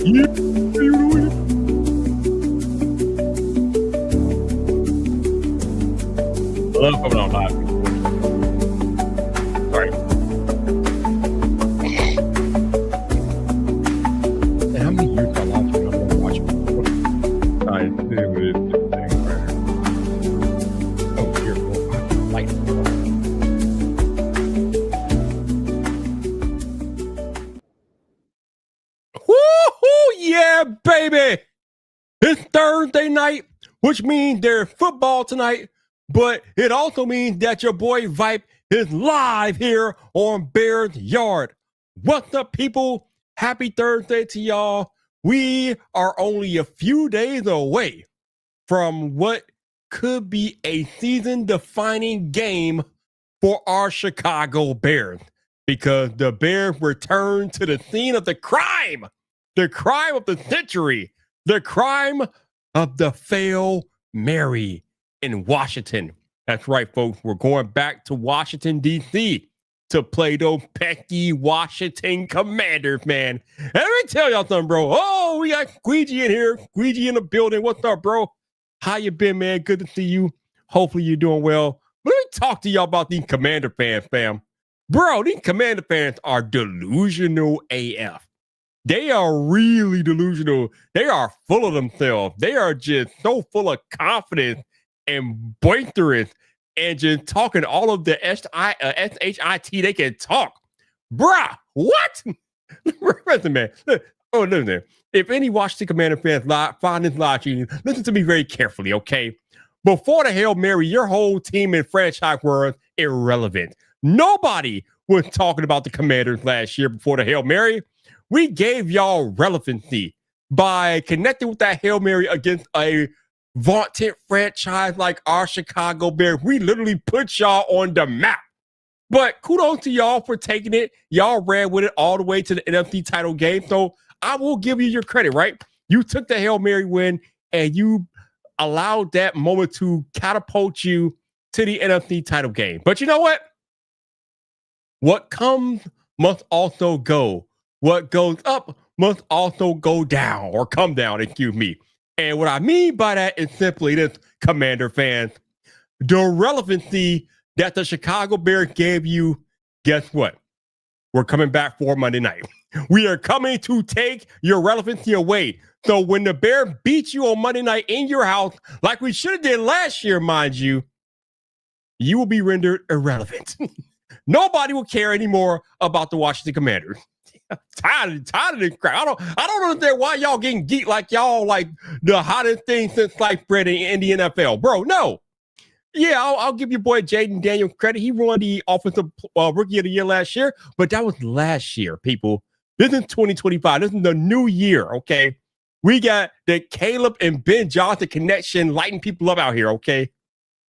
Yeah, you know it. I love coming on live. Sorry. And how many years I live stream? I'm gonna watch it. I do this thing right here. Oh, here, light. Woo-hoo, yeah, baby! It's Thursday night, which means there's football tonight, but it also means that your boy Vipe is live here on Bears Yard. What's up, people? Happy Thursday to y'all. We are only a few days away from what could be a season-defining game for our Chicago Bears, because the Bears return to the scene of the crime of the century, the crime of the Fail Mary in Washington. That's right, folks. We're going back to Washington, D.C. to play those pesky Washington Commanders, man. And let me tell y'all something, bro. Oh, we got Squeegee in here. Squeegee in the building. What's up, bro? How you been, man? Good to see you. Hopefully you're doing well. Let me talk to y'all about these Commander fans, fam. Bro, these Commander fans are delusional AF. They are really delusional. They are full of themselves. They are just so full of confidence and boisterous and just talking all of the SHIT they can talk. Bruh, what? Listen, man. Oh, listen. If any Washington Commander fans find this live stream, listen to me very carefully, okay? Before the Hail Mary, your whole team and franchise were irrelevant. Nobody was talking about the Commanders last year before the Hail Mary. We gave y'all relevancy by connecting with that Hail Mary against a vaunted franchise like our Chicago Bears. We literally put y'all on the map. But kudos to y'all for taking it. Y'all ran with it all the way to the NFC title game. So I will give you your credit, right? You took the Hail Mary win and you allowed that moment to catapult you to the NFC title game. But you know what? What comes must also go. What goes up must also go down or come down, excuse me. And what I mean by that is simply this, Commander fans. The relevancy that the Chicago Bears gave you, guess what? We're coming back for Monday night. We are coming to take your relevancy away. So when the Bears beat you on Monday night in your house, like we should have did last year, mind you, you will be rendered irrelevant. Nobody will care anymore about the Washington Commanders. Tired of this crap. I don't understand why y'all getting geeked like y'all like the hottest thing since sliced bread in the NFL, bro. No. Yeah, I'll give your boy Jaden Daniels credit. He won the offensive rookie of the year last year, but that was last year, people. This is 2025. This is the new year, okay? We got the Caleb and Ben Johnson connection lighting people up out here, okay?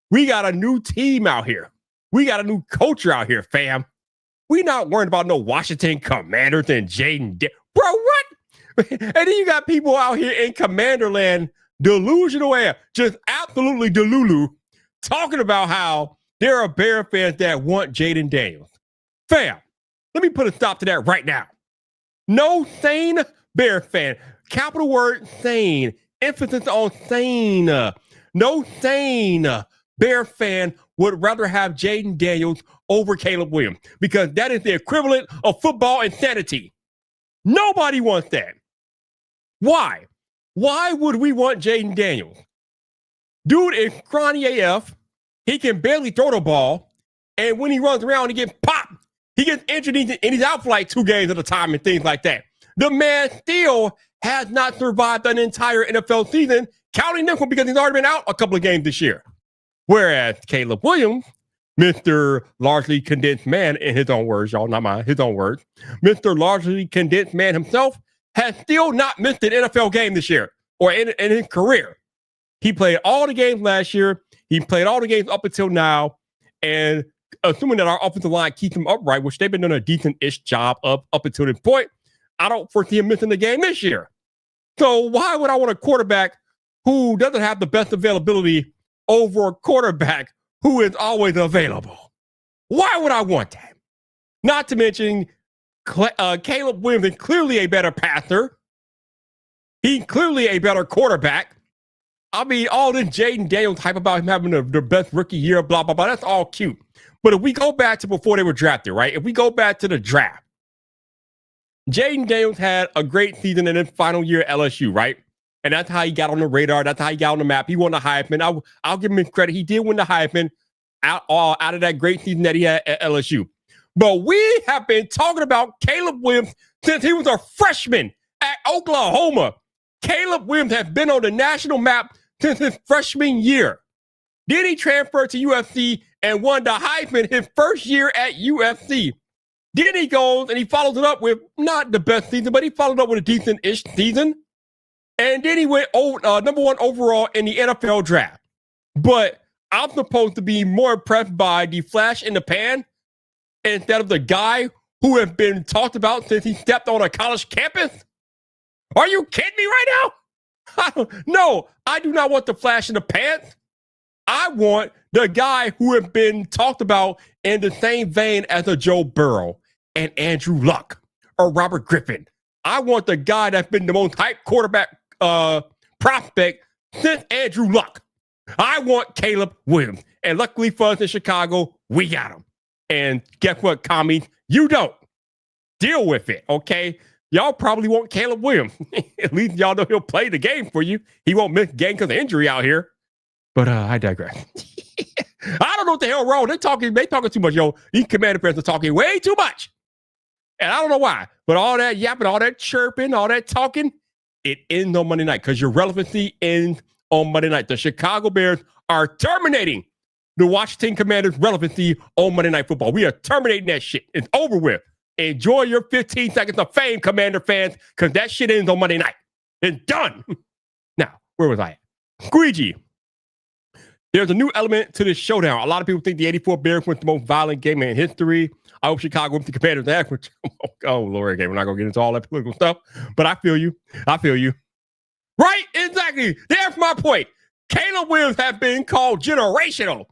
We got a new team out here. We got a new culture out here, fam. We not worried about no Washington Commanders and Jaden. Bro, what? And then you got people out here in Commanderland, delusional air, just absolutely delulu, talking about how there are Bear fans that want Jaden Daniels. Fam, let me put a stop to that right now. No sane Bear fan, capital word sane, emphasis on sane. No sane Bear fan would rather have Jaden Daniels over Caleb Williams, because that is the equivalent of football insanity. Nobody wants that. Why? Why would we want Jaden Daniels? Dude is scrawny AF. He can barely throw the ball. And when he runs around, he gets popped. He gets injured and he's out for like 2 games at a time and things like that. The man still has not survived an entire NFL season, counting this one because he's already been out a couple of games this year. Whereas Caleb Williams, Mr. Largely Condensed Man, in his own words, y'all, not mine, his own words, Mr. Largely Condensed Man himself has still not missed an NFL game this year or in his career. He played all the games last year. He played all the games up until now. And assuming that our offensive line keeps him upright, which they've been doing a decent-ish job of up until this point, I don't foresee him missing the game this year. So why would I want a quarterback who doesn't have the best availability over a quarterback who is always available? Why would I want that? Not to mention, Caleb Williams is clearly a better passer. He's clearly a better quarterback. I mean, all this Jaden Daniels hype about him having the best rookie year, blah, blah, blah, that's all cute. But if we go back to before they were drafted, right? If we go back to the draft, Jaden Daniels had a great season in his final year at LSU, right? And that's how he got on the radar. That's how he got on the map. He won the Heisman. I'll give him credit. He did win the Heisman out of that great season that he had at LSU. But we have been talking about Caleb Williams since he was a freshman at Oklahoma. Caleb Williams has been on the national map since his freshman year. Then he transferred to USC and won the Heisman his first year at USC. Then he goes and he follows it up with not the best season, but he followed up with a decent-ish season. And then he went number 1 overall in the NFL draft. But I'm supposed to be more impressed by the flash in the pan instead of the guy who has been talked about since he stepped on a college campus? Are you kidding me right now? No, I do not want the flash in the pants. I want the guy who has been talked about in the same vein as a Joe Burrow and Andrew Luck or Robert Griffin. I want the guy that's been the most hyped quarterback prospect since Andrew Luck. I want Caleb Williams. And luckily for us in Chicago, we got him. And guess what, commies? You don't. Deal with it, okay? Y'all probably want Caleb Williams. At least y'all know he'll play the game for you. He won't miss game because of injury out here. But I digress. I don't know what the hell wrong. They talking too much, yo. These Commander fans are talking way too much. And I don't know why. But all that yapping, all that chirping, all that talking, it ends on Monday night because your relevancy ends on Monday night. The Chicago Bears are terminating the Washington Commanders' relevancy on Monday Night Football. We are terminating that shit. It's over with. Enjoy your 15 seconds of fame, Commander fans, because that shit ends on Monday night. It's done. Now, where was I at? Squeegee. There's a new element to this showdown. A lot of people think the 84 Bears went the most violent game in history. I hope Chicago went the Commanders average. Oh, Lord, okay, we're not going to get into all that political stuff, but I feel you. Right? Exactly. That's my point. Caleb Williams has been called generational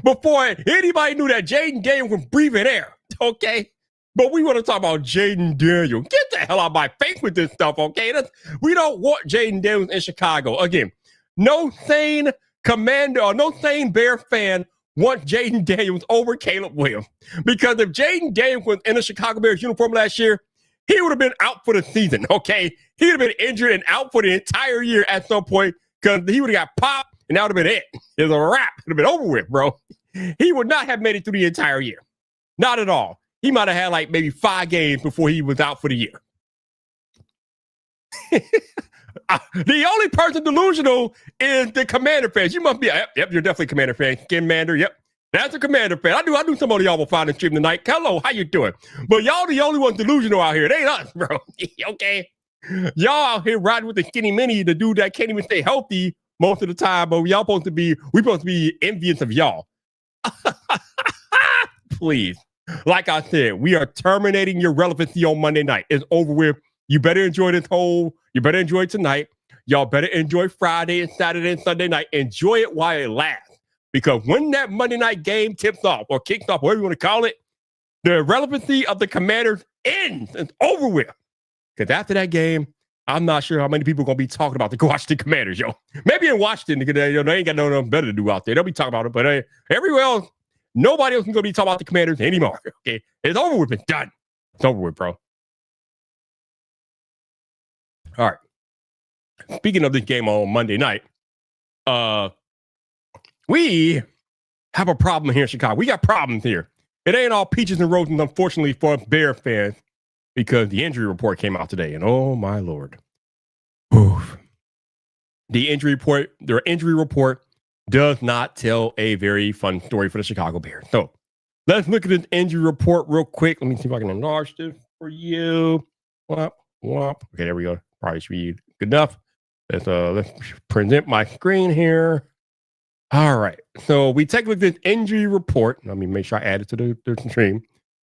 before anybody knew that Jaden Daniels was breathing air, okay? But we want to talk about Jaden Daniels. Get the hell out of my face with this stuff, okay? We don't want Jaden Daniels in Chicago. Again, no sane Commander or no sane Bear fan wants Jaden Daniels over Caleb Williams. Because if Jaden Daniels was in a Chicago Bears uniform last year, he would have been out for the season, okay? He would have been injured and out for the entire year at some point because he would have got popped and that would have been it. It was a wrap. It would have been over with, bro. He would not have made it through the entire year. Not at all. He might have had like maybe 5 games before he was out for the year. The only person delusional is the Commander fans. You must be, yep, you're definitely a Commander fan. Commander, yep. That's a Commander fan. I knew some of y'all will find the stream tonight. Hello, how you doing? But y'all the only ones delusional out here. It ain't us, bro. Okay? Y'all out here riding with the skinny mini, the dude that can't even stay healthy most of the time, but we supposed to be envious of y'all. Please. Like I said, we are terminating your relevancy on Monday night. It's over with. You better enjoy you better enjoy tonight. Y'all better enjoy Friday and Saturday and Sunday night. Enjoy it while it lasts. Because when that Monday night game tips off or kicks off, whatever you want to call it, the relevancy of the Commanders ends. It's over with. Because after that game, I'm not sure how many people are going to be talking about the Washington Commanders, yo. Maybe in Washington, because they ain't got nothing better to do out there. They'll be talking about it. But everywhere else, nobody else is going to be talking about the Commanders anymore. Okay, it's over with. It's done. It's over with, bro. All right. Speaking of this game on Monday night, we have a problem here in Chicago. We got problems here. It ain't all peaches and roses, unfortunately, for Bear fans, because the injury report came out today, and oh my Lord. Oof. The injury report does not tell a very fun story for the Chicago Bears. So let's look at this injury report real quick. Let me see if I can enlarge this for you. Whop, whop. Okay, there we go. Probably should be good enough. Let's present my screen here. All right. So we take a look at this injury report. Let me make sure I add it to the stream.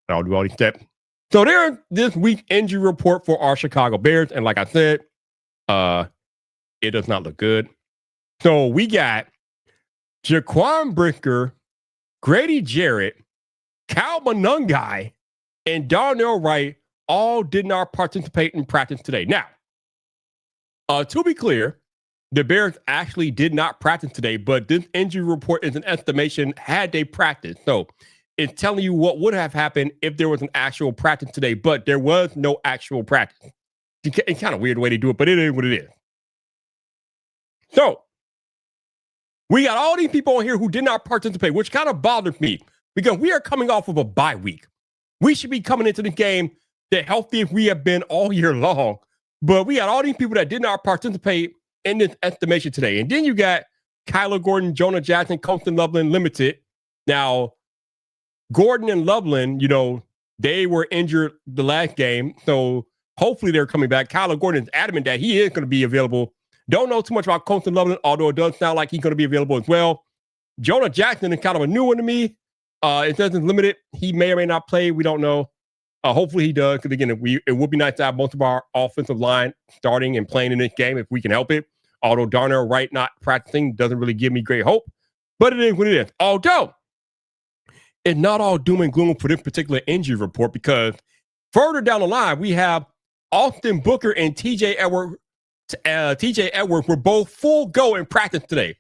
I'll do all these steps. So there's this week's injury report for our Chicago Bears. And like I said, it does not look good. So we got Jaquan Brisker, Grady Jarrett, Cal Monungai, and Darnell Wright all did not participate in practice today. Now, To be clear, the Bears actually did not practice today, but this injury report is an estimation had they practiced. So it's telling you what would have happened if there was an actual practice today, but there was no actual practice. It's kind of weird way they do it, but it is what it is. So we got all these people on here who did not participate, which kind of bothers me because we are coming off of a bye week. We should be coming into the game the healthiest we have been all year long. But we got all these people that did not participate in this estimation today. And then you got Kyler Gordon, Jonah Jackson, Colston Loveland limited. Now, Gordon and Loveland, they were injured the last game. So hopefully they're coming back. Kyler Gordon is adamant that he is going to be available. Don't know too much about Colston Loveland, although it does sound like he's going to be available as well. Jonah Jackson is kind of a new one to me. It doesn't limited. He may or may not play. We don't know. Hopefully he does, because again, it would be nice to have most of our offensive line starting and playing in this game if we can help it. Although Darnell Wright not practicing doesn't really give me great hope, but it is what it is. Although it's not all doom and gloom for this particular injury report, because further down the line we have Austin Booker and TJ Edwards were both full go in practice today,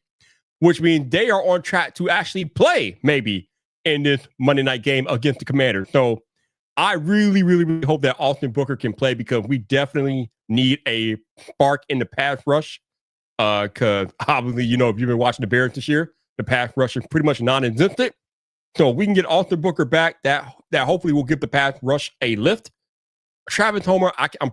which means they are on track to actually play maybe in this Monday night game against the Commanders. So I really, really, really hope that Austin Booker can play, because we definitely need a spark in the pass rush. Because obviously, if you've been watching the Bears this year, the pass rush is pretty much non-existent. So we can get Austin Booker back. That hopefully will give the pass rush a lift. Travis Homer, I'm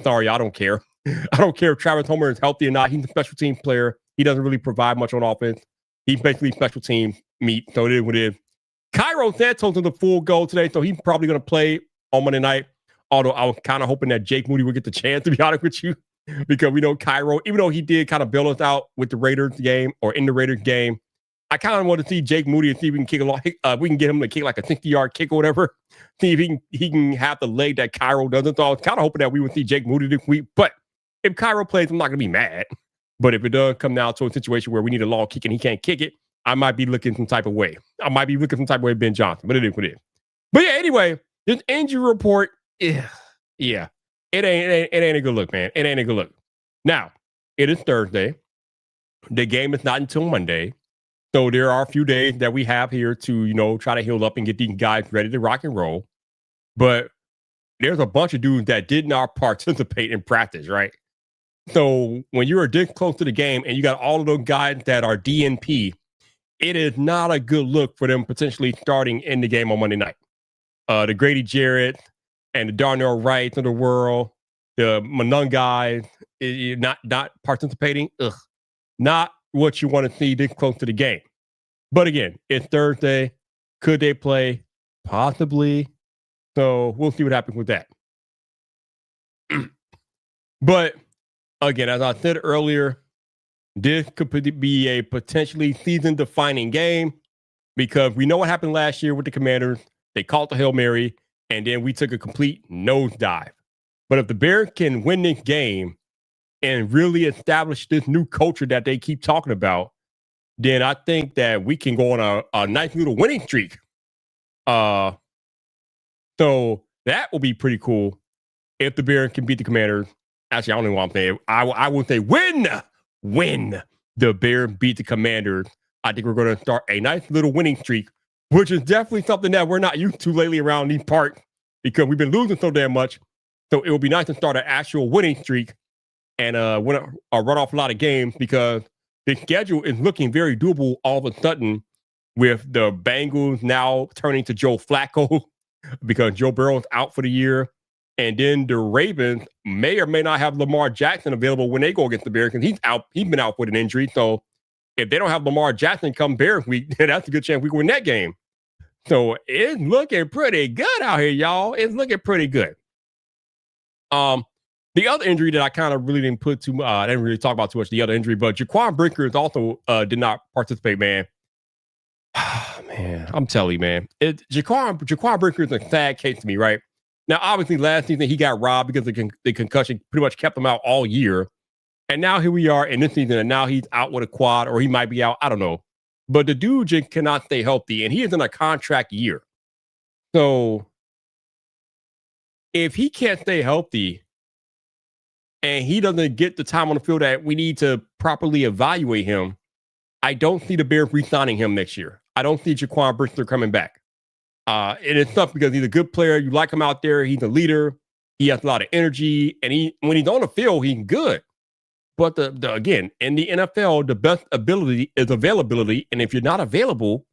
sorry, I don't care. I don't care if Travis Homer is healthy or not. He's a special team player. He doesn't really provide much on offense. He's basically special team meat. So it is what it is. Cairo Santos is a full go today, so he's probably going to play on Monday night. Although I was kind of hoping that Jake Moody would get the chance, to be honest with you, because we know Cairo, even though he did kind of bail us out with the Raiders game or in the Raiders game, I kind of want to see Jake Moody and see if we can kick a lot. We can get him to kick like a 60-yard kick or whatever. See if he can have the leg that Cairo doesn't. So I was kind of hoping that we would see Jake Moody this week. But if Cairo plays, I'm not going to be mad. But if it does come down to a situation where we need a long kick and he can't kick it, I might be looking some type of way. Of Ben Johnson, but it is what it is. But yeah, anyway, this injury report, yeah, it ain't a good look, man. It ain't a good look. Now, it is Thursday. The game is not until Monday. So there are a few days that we have here to, try to heal up and get these guys ready to rock and roll. But there's a bunch of dudes that did not participate in practice, right? So when you're this close to the game and you got all of those guys that are DNP, it is not a good look for them potentially starting in the game on Monday night. The Grady Jarrett and the Darnell Wrights of the world, the Manung guys, not participating. Not what you want to see this close to the game. But again, it's Thursday. Could they play? Possibly. So we'll see what happens with that. But again, as I said earlier, this could be a potentially season-defining game, because we know what happened last year with the Commanders. They called the Hail Mary, and then we took a complete nosedive. But if the Bears can win this game and really establish this new culture that they keep talking about, then I think that we can go on a nice little winning streak. So that will be pretty cool if the Bears can beat the Commanders. Actually, I don't know what I'm saying. I would say when the Bears beat the Commanders, I think we're going to start a nice little winning streak, which is definitely something that we're not used to lately around these parts, because we've been losing so damn much. So it would be nice to start an actual winning streak and run off a lot of games, because the schedule is looking very doable all of a sudden, with the Bengals now turning to Joe Flacco because Joe Burrow is out for the year. And then the Ravens may or may not have Lamar Jackson available when they go against the Bears, because he's out. He's been out with an injury. So if they don't have Lamar Jackson come Bears week, that's a good chance we can win that game. So it's looking pretty good out here, y'all. It's looking pretty good. The other injury that I kind of really didn't I didn't really talk about too much, the other injury, but Jaquan Brinkers also did not participate, man. Man, I'm telling you, man. Jaquan Brinkers is a sad case to me, right? Now, obviously, last season he got robbed because the concussion pretty much kept him out all year. And now here we are in this season, and now he's out with a quad, or he might be out. I don't know. But the dude just cannot stay healthy, and he is in a contract year. So if he can't stay healthy and he doesn't get the time on the field that we need to properly evaluate him, I don't see the Bears re-signing him next year. I don't see Jaquan Brisker coming back. And it's tough because he's a good player. You like him out there. He's a leader. He has a lot of energy, and when he's on the field, he's good. But the again, in the NFL, the best ability is availability, and if you're not available,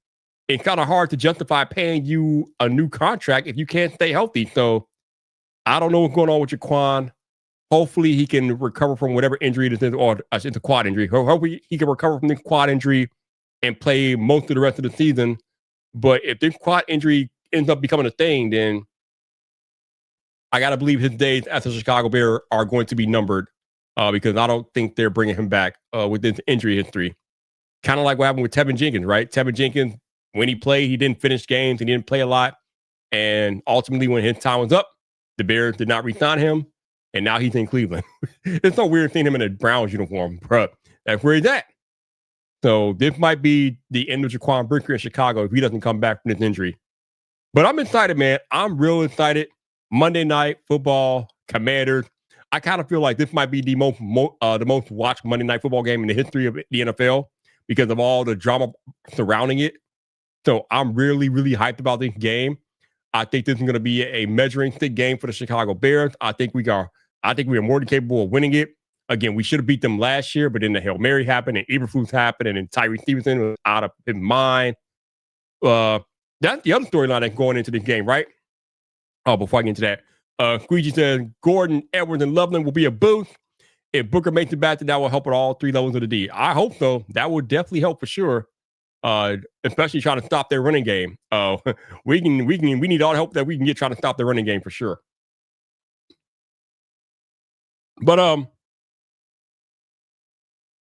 it's kind of hard to justify paying you a new contract if you can't stay healthy. So I don't know what's going on with Jaquan. Hopefully he can recover from whatever injury it is, or it's a quad injury. Hopefully he can recover from the quad injury and play most of the rest of the season. But if this quad injury ends up becoming a thing, then I got to believe his days as a Chicago Bear are going to be numbered because I don't think they're bringing him back with this injury history. Kind of like what happened with Tevin Jenkins, right? Tevin Jenkins, when he played, he didn't finish games. He didn't play a lot. And ultimately, when his time was up, the Bears did not re-sign him. And now he's in Cleveland. It's so weird seeing him in a Browns uniform, bro. That's where he's at. So this might be the end of Jaquan Brisker in Chicago if he doesn't come back from this injury. But I'm excited, man. I'm real excited. Monday Night Football, Commanders. I kind of feel like this might be the most watched Monday Night Football game in the history of the NFL because of all the drama surrounding it. So I'm really, really hyped about this game. I think this is going to be a measuring stick game for the Chicago Bears. I think we are more than capable of winning it. Again, we should have beat them last year, but then the Hail Mary happened and Eberflus happened and then Tyree Stevenson was out of his mind. That's the other storyline that's going into this game, right? Oh, before I get into that, Squeegee says Gordon, Edwards, and Loveland will be a boost. If Booker makes it back, then that will help at all three levels of the D. I hope so. That will definitely help for sure. Especially trying to stop their running game. We need all the help that we can get trying to stop their running game for sure. But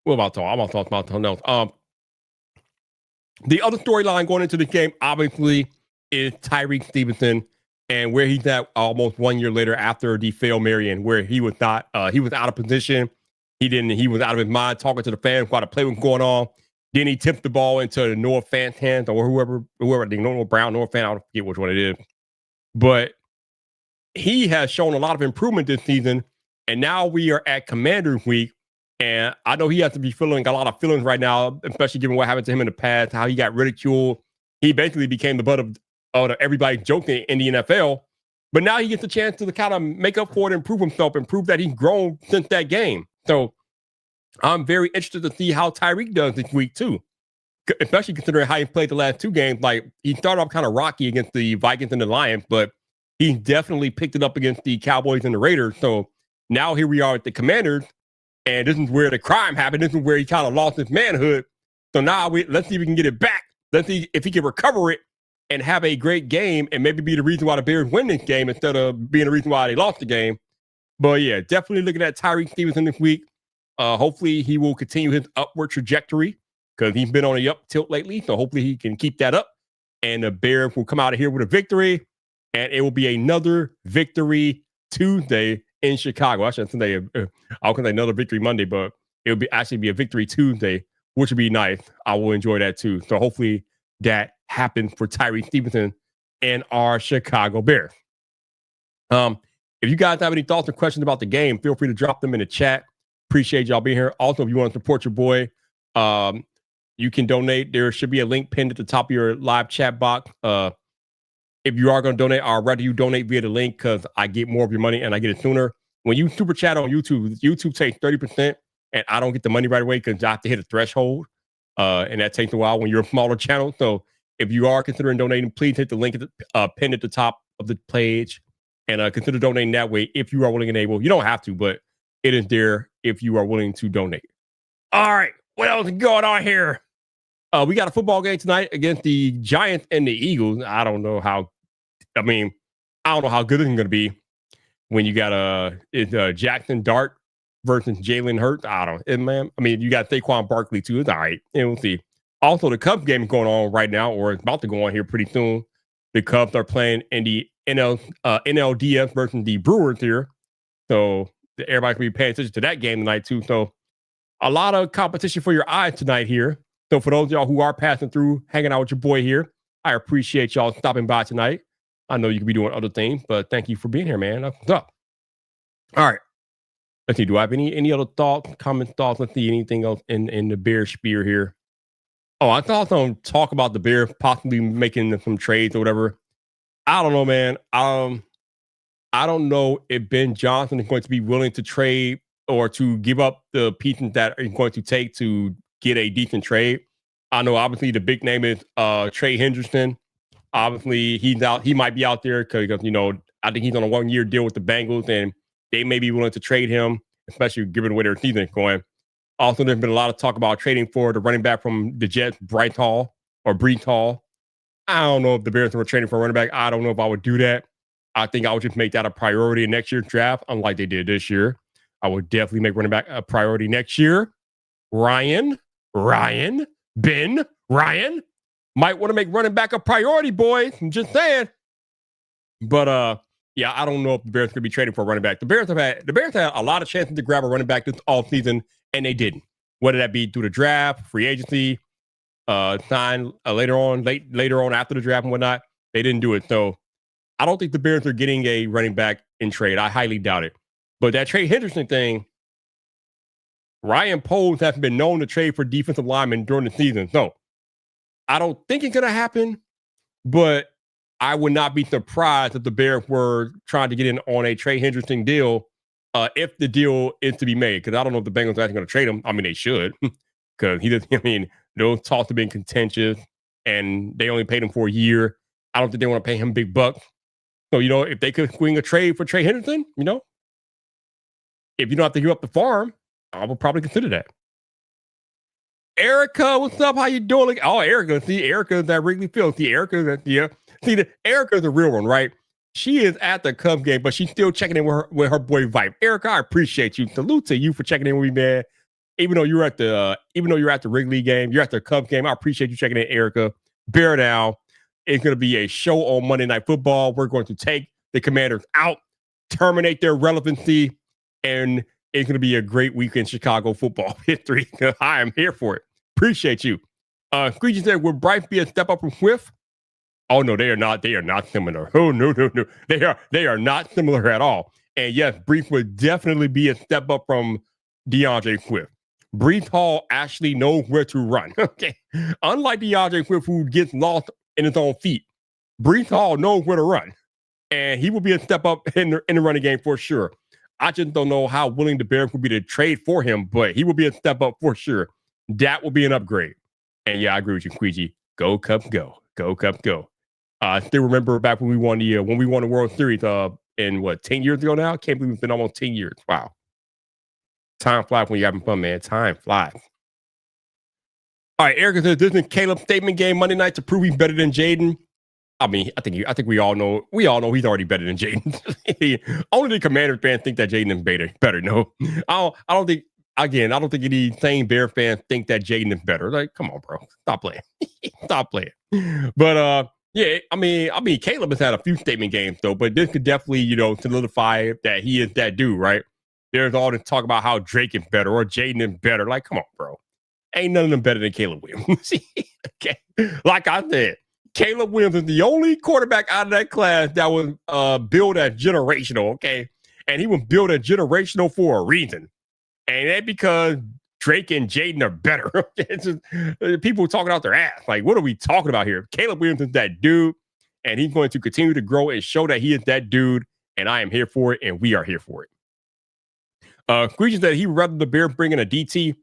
what about talk? I'm gonna talk about something else. The other storyline going into the game, obviously, is Tyreek Stevenson and where he's at almost 1 year later after the Hail Mary, and where he was not, he was out of position. He was out of his mind talking to the fans while the play was going on. Then he tipped the ball into Noah Fant's hands, or whoever, I think Noah Brown, Noah Fant, I don't forget which one it is. But he has shown a lot of improvement this season, and now we are at Commanders Week, and I know he has to be feeling a lot of feelings right now, especially given what happened to him in the past, how he got ridiculed. He basically became the butt of everybody joking in the NFL, but now he gets a chance to kind of make up for it, improve himself, and prove that he's grown since that game. So I'm very interested to see how Tyreek does this week too, especially considering how he played the last two games. Like, he started off kind of rocky against the Vikings and the Lions, but he definitely picked it up against the Cowboys and the Raiders. So now here we are at the Commanders, and this is where the crime happened. This is where he kind of lost his manhood. So now let's see if we can get it back. Let's see if he can recover it and have a great game and maybe be the reason why the Bears win this game instead of being the reason why they lost the game. But yeah, definitely looking at Tyreek Stevenson this week. Hopefully he will continue his upward trajectory because he's been on the up tilt lately. So hopefully he can keep that up, and the Bears will come out of here with a victory, and it will be another victory Tuesday in Chicago. I shouldn't say I'll say another victory Monday, but it will actually be a victory Tuesday, which would be nice. I will enjoy that too. So hopefully that happens for Tyree Stevenson and our Chicago Bears. If you guys have any thoughts or questions about the game, feel free to drop them in the chat. Appreciate y'all being here. Also, if you want to support your boy, you can donate. There should be a link pinned at the top of your live chat box. If you are going to donate, I'd rather you donate via the link because I get more of your money and I get it sooner. When you super chat on YouTube, YouTube takes 30%, and I don't get the money right away because I have to hit a threshold, and that takes a while when you're a smaller channel. So if you are considering donating, please hit the link pinned at the top of the page and consider donating that way if you are willing and able. You don't have to, but it is there if you are willing to donate. All right, what else is going on here? We got a football game tonight against the Giants and the Eagles. I don't know how good this is going to be when you got Jackson Dart versus Jalen Hurts. You got Saquon Barkley too. It's all right. And we'll see. Also, the Cubs game is going on right now, or it's about to go on here pretty soon. The Cubs are playing in the NLDS versus the Brewers here. So everybody can be paying attention to that game tonight too. So a lot of competition for your eyes tonight here. So for those of y'all who are passing through, hanging out with your boy here, I appreciate y'all stopping by tonight. I know you could be doing other things, but thank you for being here, man. What's up? All right. let's see. Do I have any other thoughts, common thoughts? Let's see. Anything else in the Bear spear here? Oh, I thought talk about the Bears possibly making some trades or whatever. I don't know, man. I don't know if Ben Johnson is going to be willing to trade or to give up the pieces that are going to take to get a decent trade. I know obviously the big name is Trey Henderson. Obviously he's out. He might be out there because I think he's on a 1-year deal with the Bengals, and they may be willing to trade him, especially given where their season is going. Also, there's been a lot of talk about trading for the running back from the Jets, Breece Hall. I don't know if the Bears were trading for a running back. I don't know if I would do that. I think I would just make that a priority in next year's draft, unlike they did this year. I would definitely make running back a priority next year. Ryan might want to make running back a priority, boys. I'm just saying. But yeah, I don't know if the Bears could be trading for a running back. The Bears had a lot of chances to grab a running back this offseason, and they didn't. Whether that be through the draft, free agency, sign later on after the draft and whatnot, they didn't do it. So I don't think the Bears are getting a running back in trade. I highly doubt it. But that Trey Henderson thing, Ryan Poles hasn't been known to trade for defensive linemen during the season. So I don't think it's going to happen, but I would not be surprised if the Bears were trying to get in on a Trey Henderson deal if the deal is to be made. Because I don't know if the Bengals are actually going to trade him. I mean, they should. Because those talks have been contentious, and they only paid him for a year. I don't think they want to pay him big bucks. So, if they could swing a trade for Trey Henderson, if you don't have to give up the farm, I would probably consider that. Erica, what's up? How you doing? Oh, Erica. See, Erica's at Wrigley Field. See, Erica's Erica's a real one, right? She is at the Cubs game, but she's still checking in with her boy Vibe. Erica, I appreciate you. Salute to you for checking in with me, man. Even though you're at the Wrigley game, you're at the Cubs game. I appreciate you checking in, Erica. Bear down. It's going to be a show on Monday Night Football. We're going to take the Commanders out, terminate their relevancy, and it's going to be a great week in Chicago football history. I am here for it. Appreciate you. Squeegee said, would Bryce be a step up from Swift? Oh, no, they are not. They are not similar. Oh, no. They are not similar at all. And yes, Breece would definitely be a step up from DeAndre Swift. Breece Hall actually knows where to run. Okay. Unlike DeAndre Swift, who gets lost in his own feet, Breece Hall knows where to run. And he will be a step up in the running game for sure. I just don't know how willing the Bears will be to trade for him, but he will be a step up for sure. That will be an upgrade. And yeah, I agree with you, Squeegee. Go Cubs, go. Go Cubs, go. I still remember back when we won the World Series in 10 years ago now? Can't believe it's been almost 10 years. Wow. Time flies when you're having fun, man. Time flies. All right, Erica says, this is Caleb's statement game Monday night to prove he's better than Jaden. I mean, I think we all know he's already better than Jaden. Only the Commanders fans think that Jaden is better. No, I don't think any sane Bear fans think that Jaden is better. Like, come on, bro, stop playing, stop playing. But yeah, I mean, Caleb has had a few statement games though, but this could definitely solidify that he is that dude, right? There's all this talk about how Drake is better or Jaden is better. Like, come on, bro, ain't none of them better than Caleb Williams. Okay, like I said. Caleb Williams is the only quarterback out of that class that was billed as generational, okay? And he was billed as generational for a reason. And that's because Drake and Jaden are better. It's just, people talking out their ass. Like, what are we talking about here? Caleb Williams is that dude, and he's going to continue to grow and show that he is that dude, and I am here for it, and we are here for it. Squeegee said he rather the Bears bring in a DT.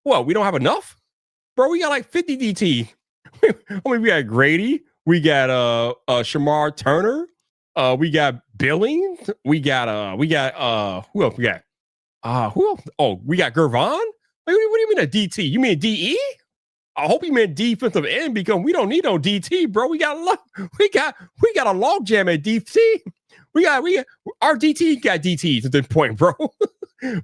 Well, we don't have enough? Bro, we got like 50 DT. I mean, we got Grady, we got Shamar Turner, we got Billings, we got who else we got? Who else? Oh, we got Gervon. What do you mean a DT? You mean DE? I hope you meant defensive end because we don't need no DT, bro. We got a log jam at DT. Our DT got DTs at this point, bro.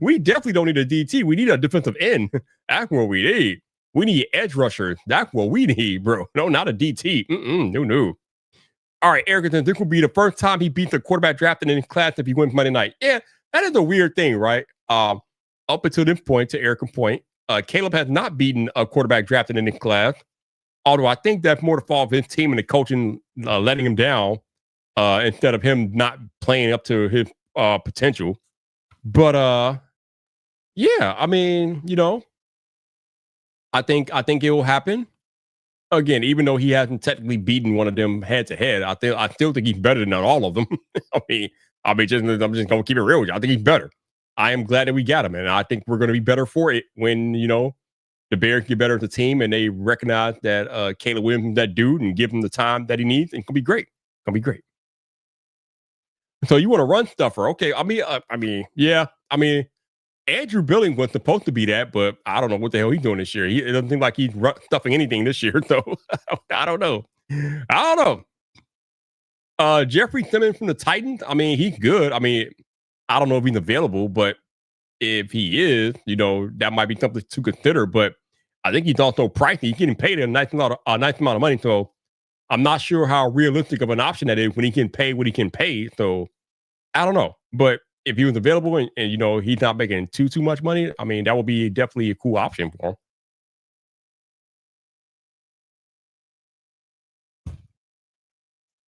We definitely don't need a DT. We need a defensive end. That's what we need. We need edge rushers. That's what we need, bro. No, not a DT. No. All right, Eric, this will be the first time he beats a quarterback drafted in his class if he wins Monday night. Yeah, that is a weird thing, right? Up until this point, to Eric's point, Caleb has not beaten a quarterback drafted in his class. Although I think that's more the fault of his team and the coaching letting him down instead of him not playing up to his potential. But Yeah, I mean, I think it will happen. Again, even though he hasn't technically beaten one of them head to head, I still think he's better than all of them. I mean, I'm just gonna keep it real with you. I think he's better. I am glad that we got him, and I think we're gonna be better for it when the Bears get better as a team and they recognize that Caleb Williams is that dude and give him the time that he needs. It's gonna be great. It's gonna be great. So you want to run stuffer? Okay. Yeah. I mean, Andrew Billings was supposed to be that, but I don't know what the hell he's doing this year. It doesn't seem like he's stuffing anything this year. So I don't know. Jeffrey Simmons from the Titans. I mean, he's good. I mean, I don't know if he's available, but if he is, that might be something to consider. But I think he's also pricey. He's getting paid a nice amount of money. So I'm not sure how realistic of an option that is when he can pay what he can pay. So I don't know. But if he was available and he's not making too much money, I mean, that would be definitely a cool option for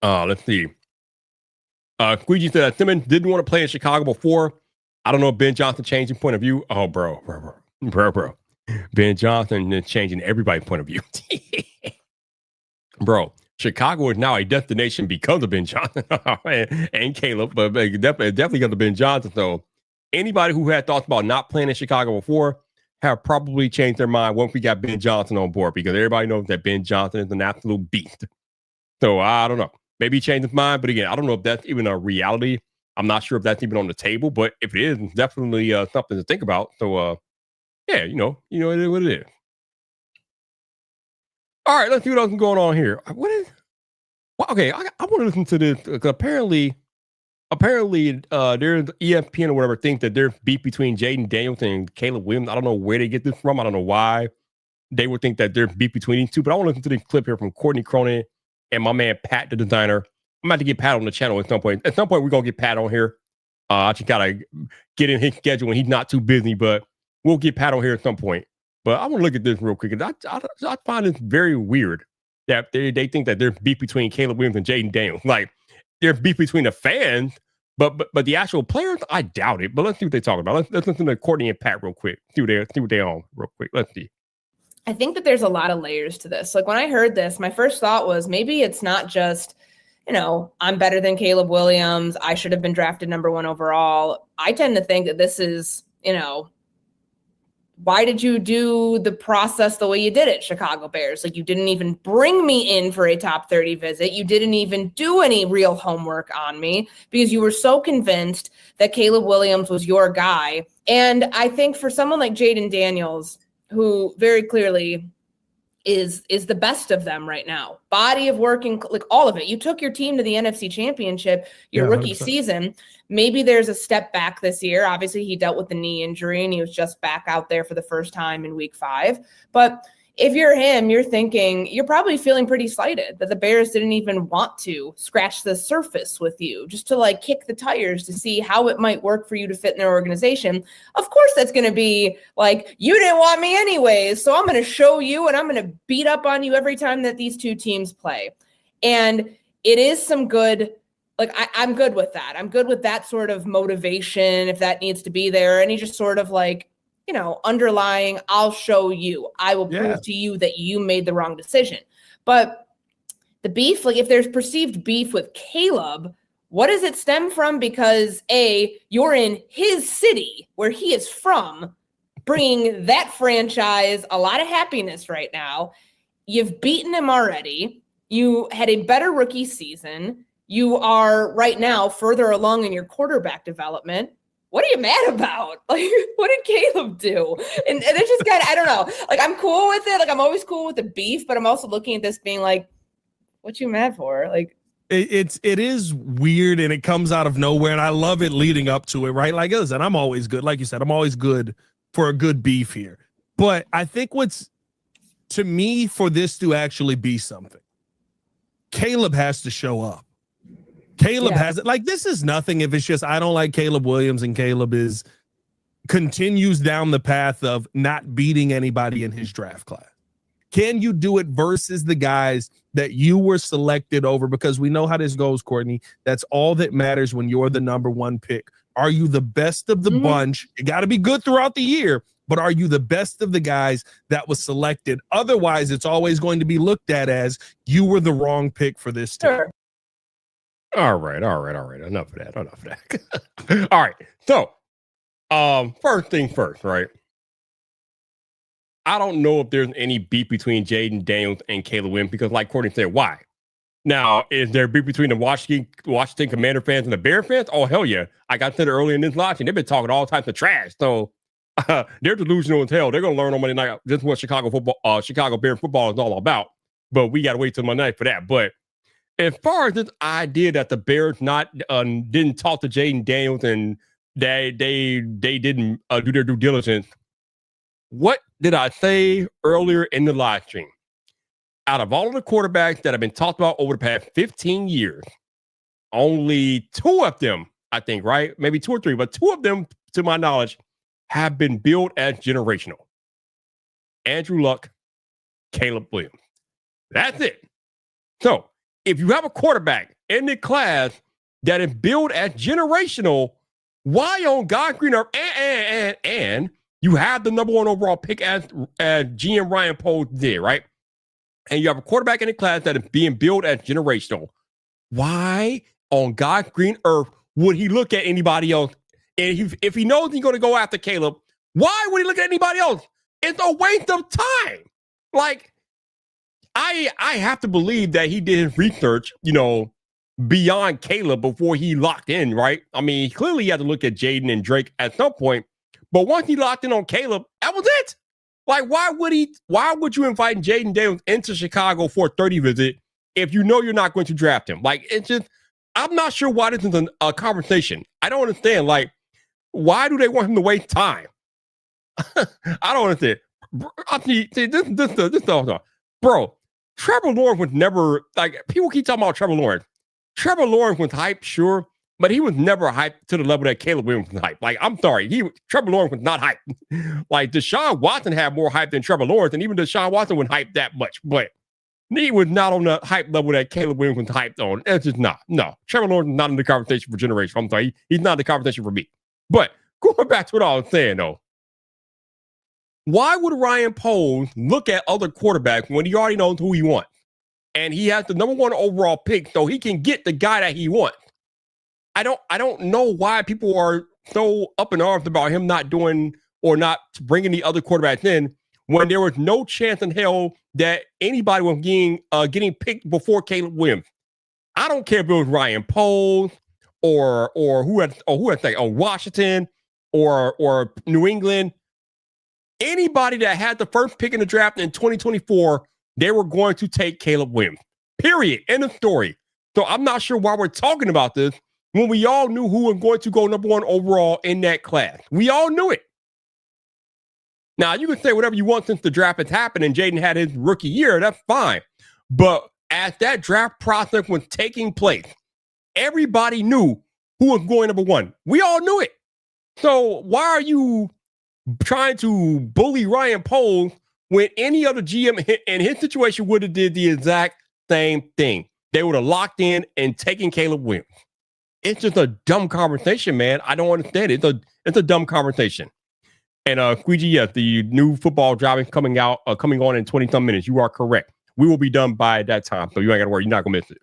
him. Let's see. Squeegee said that Simmons didn't want to play in Chicago before. I don't know if Ben Johnson changed his point of view. Oh, bro. Ben Johnson is changing everybody's point of view. Bro, Chicago is now a destination because of Ben Johnson and Caleb, but definitely because of Ben Johnson. So anybody who had thoughts about not playing in Chicago before have probably changed their mind once we got Ben Johnson on board, because everybody knows that Ben Johnson is an absolute beast. So I don't know. Maybe he changed his mind, but again, I don't know if that's even a reality. I'm not sure if that's even on the table, but if it is, it's definitely something to think about. So yeah, it is what it is. All right, let's see what else is going on here. What is? Well, okay, I want to listen to this. Apparently, there's ESPN or whatever think that there's beef between Jaden Daniels and Caleb Williams. I don't know where they get this from. I don't know why they would think that there's beef between these two. But I want to listen to this clip here from Courtney Cronin and my man Pat, the designer. I'm about to get Pat on the channel at some point. At some point, we're gonna get Pat on here. I just gotta get in his schedule when he's not too busy, but we'll get Pat on here at some point. But I want to look at this real quick. I find this very weird that they think that there's beef between Caleb Williams and Jaden Daniels. Like, there's beef between the fans, but the actual players, I doubt it. But let's see what they talk about. Let's listen to Courtney and Pat real quick. See what they're on real quick. Let's see. I think that there's a lot of layers to this. Like, when I heard this, my first thought was maybe it's not just, I'm better than Caleb Williams, I should have been drafted number 1 overall. I tend to think that this is, why did you do the process the way you did it, Chicago Bears? Like, you didn't even bring me in for a top 30 visit. You didn't even do any real homework on me because you were so convinced that Caleb Williams was your guy. And I think for someone like Jaden Daniels, who very clearly is the best of them right now, body of work, like all of it. You took your team to the NFC Championship, your rookie 100%. Season. Maybe there's a step back this year. Obviously, he dealt with the knee injury and he was just back out there for the first time in week 5. But if you're him, you're probably feeling pretty slighted that the Bears didn't even want to scratch the surface with you, just to like kick the tires to see how it might work for you to fit in their organization. Of course, that's going to be like, you didn't want me anyways, so I'm going to show you and I'm going to beat up on you every time that these two teams play. And it is some good, like, I'm good with that. I'm good with that sort of motivation if that needs to be there. And he just sort of like, underlying, I'll show you. I will prove to you that you made the wrong decision. But the beef, like if there's perceived beef with Caleb, what does it stem from? Because you're in his city where he is from, bringing that franchise a lot of happiness right now. You've beaten him already. You had a better rookie season. You are right now further along in your quarterback development. What are you mad about? Like, what did Caleb do? And it's just kind of, I don't know. Like, I'm cool with it. Like, I'm always cool with the beef, but I'm also looking at this being like, what you mad for? Like, it is weird and it comes out of nowhere. And I love it leading up to it, right? Like, listen, I'm always good. Like you said, I'm always good for a good beef here. But I think to me, for this to actually be something, Caleb has to show up. Caleb has it. Like, this is nothing if it's just I don't like Caleb Williams and Caleb continues down the path of not beating anybody in his draft class. Can you do it versus the guys that you were selected over? Because we know how this goes, Courtney. That's all that matters when you're the number 1 pick. Are you the best of the bunch? You got to be good throughout the year, but are you the best of the guys that was selected? Otherwise, it's always going to be looked at as you were the wrong pick for this team. Sure. All right. Enough of that. All right. So, first thing first, right? I don't know if there's any beef between Jaden Daniels and Caleb Williams because, like Courtney said, why? Now, is there beef between the Washington Commander fans and the Bear fans? Oh, hell yeah. Like I said earlier in this live, and they've been talking all types of trash. So they're delusional as hell. They're going to learn on Monday night just what Chicago Bear football is all about. But we got to wait till Monday night for that. But as far as this idea that the Bears didn't talk to Jaden Daniels and they didn't do their due diligence, what did I say earlier in the live stream? Out of all of the quarterbacks that have been talked about over the past 15 years, only 2 of them, I think, right? Maybe 2 or 3, but 2 of them, to my knowledge, have been billed as generational. Andrew Luck, Caleb Williams. That's it. So if you have a quarterback in the class that is billed as generational, why on God Green Earth and you have the number 1 overall pick as GM Ryan Poles did, right? And you have a quarterback in the class that is being billed as generational. Why on God's green earth would he look at anybody else? And if he knows he's going to go after Caleb, why would he look at anybody else? It's a waste of time. Like, I have to believe that he did his research, beyond Caleb before he locked in, right? I mean, clearly he had to look at Jaden and Drake at some point. But once he locked in on Caleb, that was it. Like, why would you invite Jaden Daniels into Chicago for a 30 visit if you know you're not going to draft him? Like, it's just, I'm not sure why this is a conversation. I don't understand. Like, why do they want him to waste time? I don't understand. Bro, Trevor Lawrence was never, like, people keep talking about Trevor Lawrence. Trevor Lawrence was hyped, sure, but he was never hyped to the level that Caleb Williams was hyped. Like, I'm sorry, Trevor Lawrence was not hyped. Like, Deshaun Watson had more hype than Trevor Lawrence, and even Deshaun Watson wasn't hyped that much. But he was not on the hype level that Caleb Williams was hyped on. It's just not. No, Trevor Lawrence is not in the conversation for generation. I'm sorry, he's not in the conversation for me. But going back to what I was saying, though, why would Ryan Poles look at other quarterbacks when he already knows who he wants? And he has the number 1 overall pick, so he can get the guy that he wants. I don't know why people are so up in arms about him not doing or not bringing the other quarterbacks in when there was no chance in hell that anybody was getting picked before Caleb Williams. I don't care if it was Ryan Poles or who had Washington or New England. Anybody that had the first pick in the draft in 2024, they were going to take Caleb Williams. Period. End of story. So I'm not sure why we're talking about this when we all knew who was going to go number 1 overall in that class. We all knew it. Now, you can say whatever you want since the draft has happened and Jaden had his rookie year. That's fine. But as that draft process was taking place, everybody knew who was going number 1. We all knew it. So why are you trying to bully Ryan Poles when any other GM in his situation would have did the exact same thing? They would have locked in and taken Caleb Williams. It's just a dumb conversation, man. I don't understand it. It's a dumb conversation. And Squeegee, yes, the new football job is coming on in 20-some minutes. You are correct. We will be done by that time, so you ain't got to worry. You're not gonna miss it.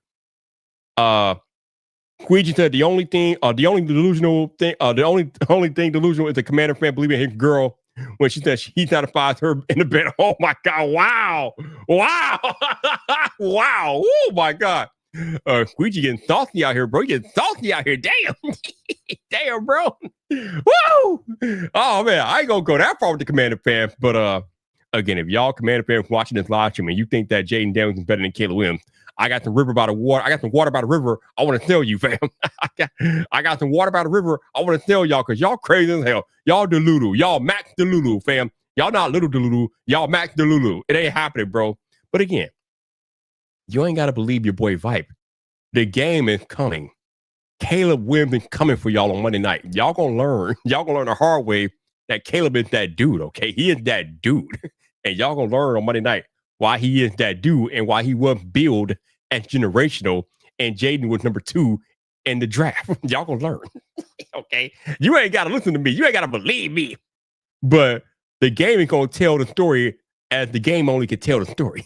Squeegee said the only thing delusional is the Commander fan believing his girl when she said he satisfies her in the bed. Oh my God! Wow! Wow! Oh my God! Squeegee getting saucy out here, bro. You getting saucy out here. Damn. Damn, bro. Woo! Oh, man. I ain't going to go that far with the Commander fan. But, again, if y'all Commander fans watching this live stream and you think that Jaden Daniels is better than Caleb Williams, I got some water by the river. I want to tell you, fam. I got some water by the river. I want to tell y'all because y'all crazy as hell. Y'all Delulu. Y'all Max Delulu, fam. Y'all not little Delulu. Y'all Max Delulu. It ain't happening, bro. But again, you ain't got to believe your boy Vipe. The game is coming. Caleb Williams is coming for y'all on Monday night. Y'all gonna learn the hard way that Caleb is that dude, okay? He is that dude. And y'all gonna learn on Monday night why he is that dude and why he was billed as generational and Jaden was number 2 in the draft. Y'all gonna learn. Okay. You ain't gotta listen to me. You ain't gotta believe me. But the game ain't gonna tell the story as the game only can tell the story.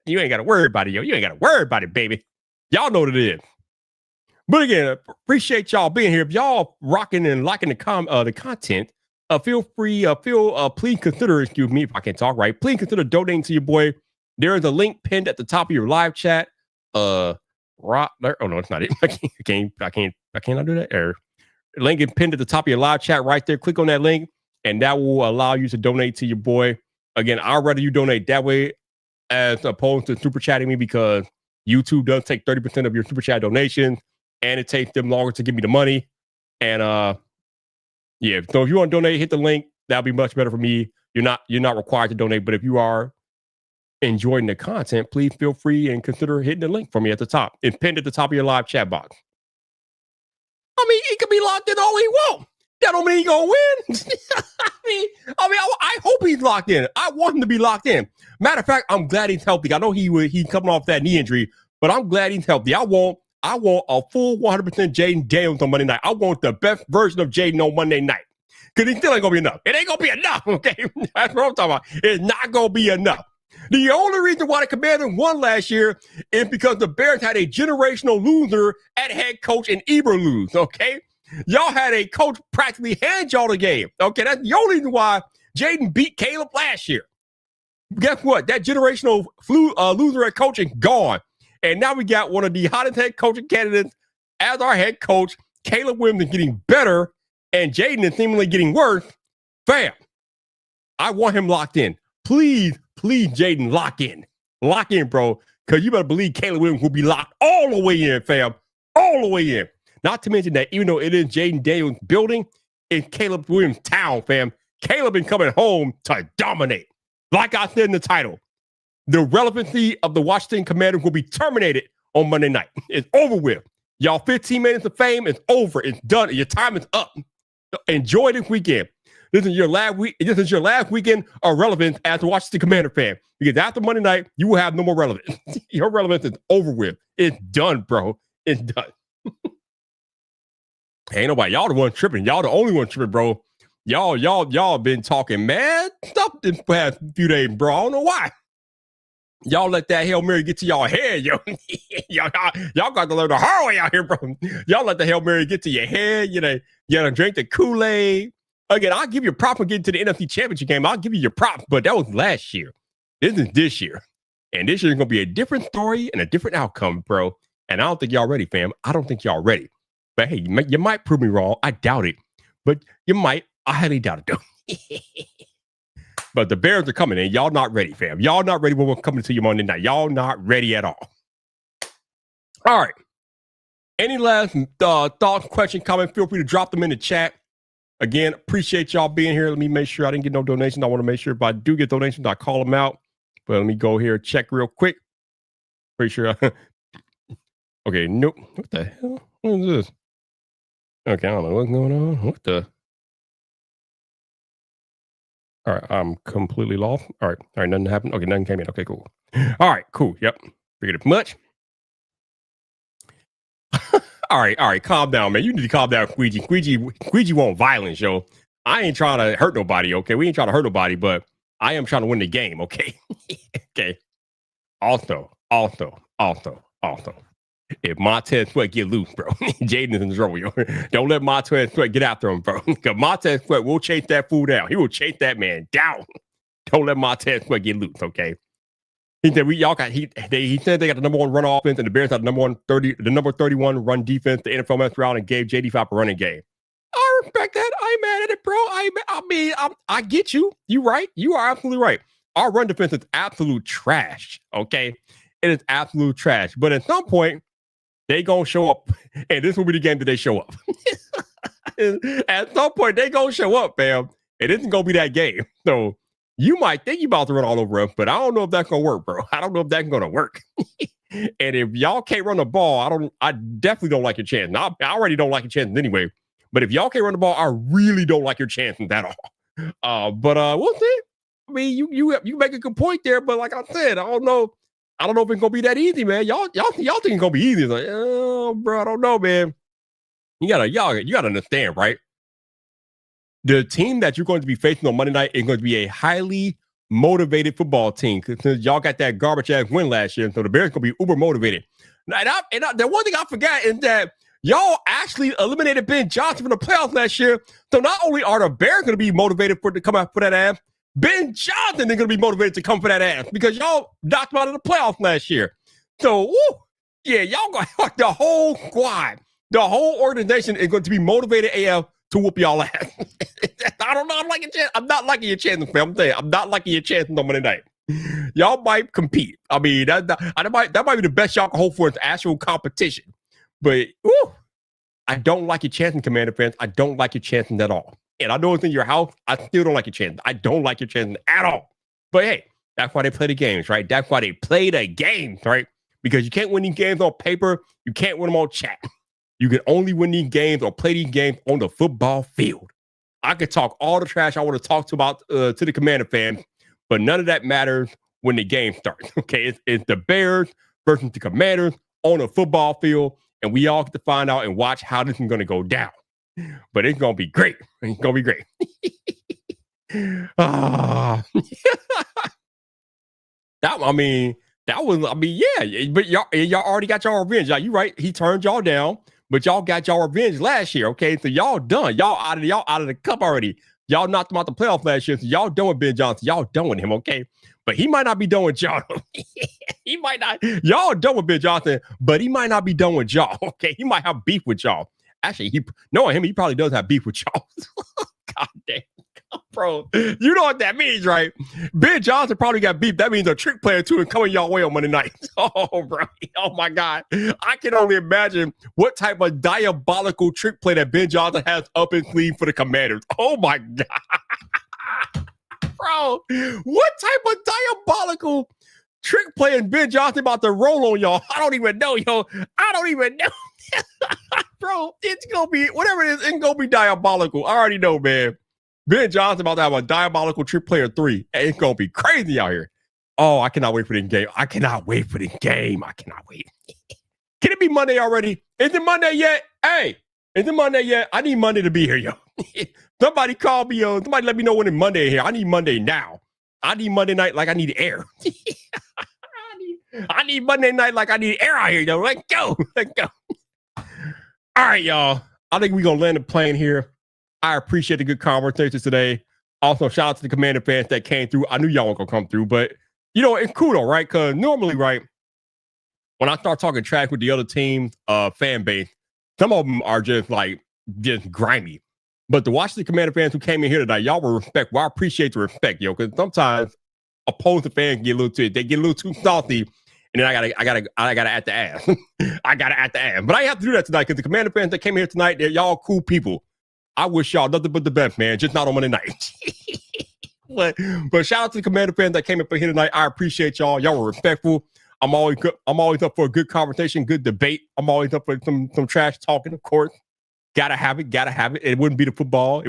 You ain't gotta worry about it, yo. You ain't gotta worry about it, baby. Y'all know what it is. But again, appreciate y'all being here. If y'all rocking and liking the content, feel free, please consider, excuse me if I can't talk right, please consider donating to your boy. There is a link pinned at the top of your live chat. Oh no, it's not it. I cannot do that. Or link is pinned at the top of your live chat right there. Click on that link, and that will allow you to donate to your boy. Again, I'd rather you donate that way as opposed to super chatting me, because YouTube does take 30% of your super chat donations, and it takes them longer to give me the money. And yeah, so if you want to donate, hit the link. That'll be much better for me. You're not required to donate, but if you are enjoying the content, please feel free and consider hitting the link for me at the top. It's pinned at the top of your live chat box. I mean, he could be locked in all he wants. That don't mean he's gonna win. I hope he's locked in. I want him to be locked in. Matter of fact, I'm glad he's healthy. I know he's coming off that knee injury, but I'm glad he's healthy. I want a full 100% Jaden Daniels on Monday night. I want the best version of Jaden on Monday night, because he still ain't gonna be enough. It ain't gonna be enough. Okay, that's what I'm talking about. It's not gonna be enough. The only reason why the Commanders won last year is because the Bears had a generational loser at head coach in Eberflus. Okay. Y'all had a coach practically hand y'all the game. Okay, that's the only reason why Jaden beat Caleb last year. Guess what? That generational loser at coaching gone. And now we got one of the hottest head coaching candidates as our head coach. Caleb Williams is getting better, and Jaden is seemingly getting worse. Fam, I want him locked in. Please, Jaden, lock in. Lock in, bro, because you better believe Caleb Williams will be locked all the way in, fam. All the way in. Not to mention that even though it is Jaden Daniels' building, it's Caleb Williams' town, fam. Caleb been coming home to dominate. Like I said in the title, the relevancy of the Washington Commanders will be terminated on Monday night. It's over with. Y'all 15 minutes of fame is over. It's done. Your time is up. Enjoy this weekend. This is your last weekend of relevance as a Washington Commander fan. Because after Monday night, you will have no more relevance. Your relevance is over with. It's done, bro. It's done. Ain't nobody. Y'all the one tripping. Y'all the only one tripping, bro. Y'all been talking mad stuff this past few days, bro. I don't know why. Y'all let that Hail Mary get to y'all head, yo. y'all got to learn the hard way out here, bro. Y'all let the Hail Mary get to your head. You know, drink the Kool-Aid. Again, I'll give you props for getting to the NFC Championship game. I'll give you your props, but that was last year. This is this year. And this year is going to be a different story and a different outcome, bro. And I don't think y'all ready, fam. I don't think y'all ready. But hey, you might prove me wrong. I doubt it. But you might. I highly doubt it, though. But the Bears are coming in. Y'all not ready, fam. Y'all not ready when we're coming to you Monday night. Y'all not ready at all. All right. Any last thoughts, questions, comments, feel free to drop them in the chat. Again, appreciate y'all being here. Let me make sure I didn't get no donations. I want to make sure if I do get donations, I call them out. But let me go here, check real quick. Pretty sure. Okay, nope. What the hell? What is this? Okay, I don't know what's going on. What the? All right, I'm completely lost. All right, nothing happened. Okay, nothing came in. Okay, cool. All right, cool. Yep, figured it much. All right, calm down, man. You need to calm down, Squeegee. Squeegee want violence, yo. I ain't trying to hurt nobody, okay? We ain't trying to hurt nobody, but I am trying to win the game, okay? Okay. Also, if Montez Sweat get loose, bro, Jaden is in trouble, yo. Don't let Montez Sweat get after him, bro. Because Montez Sweat will chase that fool down. He will chase that man down. Don't let Montez Sweat get loose, okay? He said he said they got the number one run offense, and the Bears had the number 31 run defense. The NFL messed around and gave JD Fap a running game. I respect that. I ain't mad at it, bro. I get you. You right. You are absolutely right. Our run defense is absolute trash. Okay, it is absolute trash. But at some point, they gonna show up, and this will be the game that they show up. At some point, they gonna show up, fam. It isn't gonna be that game. So you might think you about to run all over us, but I don't know if that's gonna work, bro. I don't know if that's gonna work. And if y'all can't run the ball, I definitely don't like your chance. Now, I already don't like your chances anyway. But if y'all can't run the ball, I really don't like your chances at all. But we'll see. I mean, you make a good point there, but like I said, I don't know I don't know if it's gonna be that easy, man. Y'all think it's gonna be easy? It's like, oh, bro, I don't know, man. You gotta understand, right? The team that you're going to be facing on Monday night is going to be a highly motivated football team because y'all got that garbage ass win last year, so the Bears gonna be uber motivated. The one thing I forgot is that y'all actually eliminated Ben Johnson from the playoffs last year. So not only are the Bears going to be motivated to come out for that ass, Ben Johnson is going to be motivated to come for that ass because y'all knocked him out of the playoffs last year. So, yeah, y'all got the whole squad, the whole organization is going to be motivated AF to whoop y'all ass. I don't know. I'm not liking your chances, fam. I'm saying I'm not liking your chances on Monday night. Y'all might compete. I mean, that might be the best y'all can hope for is actual competition. But I don't like your chances, Commander fans. I don't like your chances at all. And I know it's in your house. I still don't like your chances. I don't like your chances at all. But hey, that's why they play the games, right? That's why they play the games, right? Because you can't win these games on paper. You can't win them on chat. You can only win these games or play these games on the football field. I could talk all the trash I want to talk about to the Commander fans, but none of that matters when the game starts. Okay, it's the Bears versus the Commanders on a football field, and we all get to find out and watch how this is going to go down. But it's going to be great. It's going to be great. But y'all already got y'all revenge. You right? He turned y'all down, but y'all got y'all revenge last year. Okay, so y'all done. Y'all out of the cup already. Y'all knocked him out the playoff last year. So y'all done with Ben Johnson. Y'all done with him. Okay, but he might not be done with y'all. He might not. Y'all done with Ben Johnson, but he might not be done with y'all. Okay, he might have beef with y'all. Actually, knowing him, he probably does have beef with y'all. God damn. Bro, you know what that means, right? Ben Johnson probably got beef. That means a trick player too and coming y'all way on Monday night. Oh, bro. Oh, my God. I can only imagine what type of diabolical trick play that Ben Johnson has up his sleeve for the Commanders. Oh, my God. Bro, what type of diabolical trick play is Ben Johnson about to roll on y'all? I don't even know, yo. I don't even know. Bro, it's going to be, whatever it is, it's going to be diabolical. I already know, man. Ben Johnson about to have a diabolical trick player 3. And it's going to be crazy out here. Oh, I cannot wait for this game. I cannot wait for this game. I cannot wait. Can it be Monday already? Is it Monday yet? Hey, is it Monday yet? I need Monday to be here, yo. Somebody call me, yo. Somebody let me know when it's Monday here. I need Monday now. I need Monday night like I need air. I need Monday night like I need air out here, yo. Let's go. Let's go. All right, y'all. I think we're going to land the plane here. I appreciate the good conversations today. Also, shout out to the Commander fans that came through. I knew y'all weren't going to come through, but, you know, it's cool, though, right? Because normally, right, when I start talking trash with the other team's fan base, some of them are just grimy. But to watch the Commander fans who came in here tonight, y'all will respect. Well, I appreciate the respect, yo, because sometimes opposing fans get a little too salty, and then I gotta at the ass. I gotta at the ass. But I have to do that tonight because the Commander fans that came here tonight, they're y'all cool people. I wish y'all nothing but the best, man. Just not on Monday night. but shout out to the Commander fans that came up here tonight. I appreciate y'all. Y'all were respectful. I'm always up for a good conversation, good debate. I'm always up for some trash talking, of course. Gotta have it. It wouldn't be football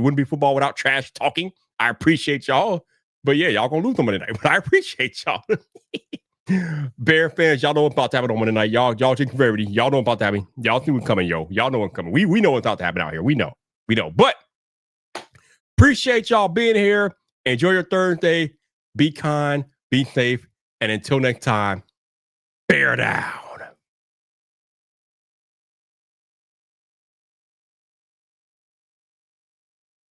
without trash talking. I appreciate y'all. But yeah, y'all gonna lose on Monday night. But I appreciate y'all. Bear fans, y'all know what's about to happen on Monday night. Y'all take severity. Y'all know what's about to happen. Y'all see what's coming, yo. Y'all know what's coming. We know what's about to happen out here. We know. But appreciate y'all being here. Enjoy your Thursday. Be kind, be safe, and until next time, bear down.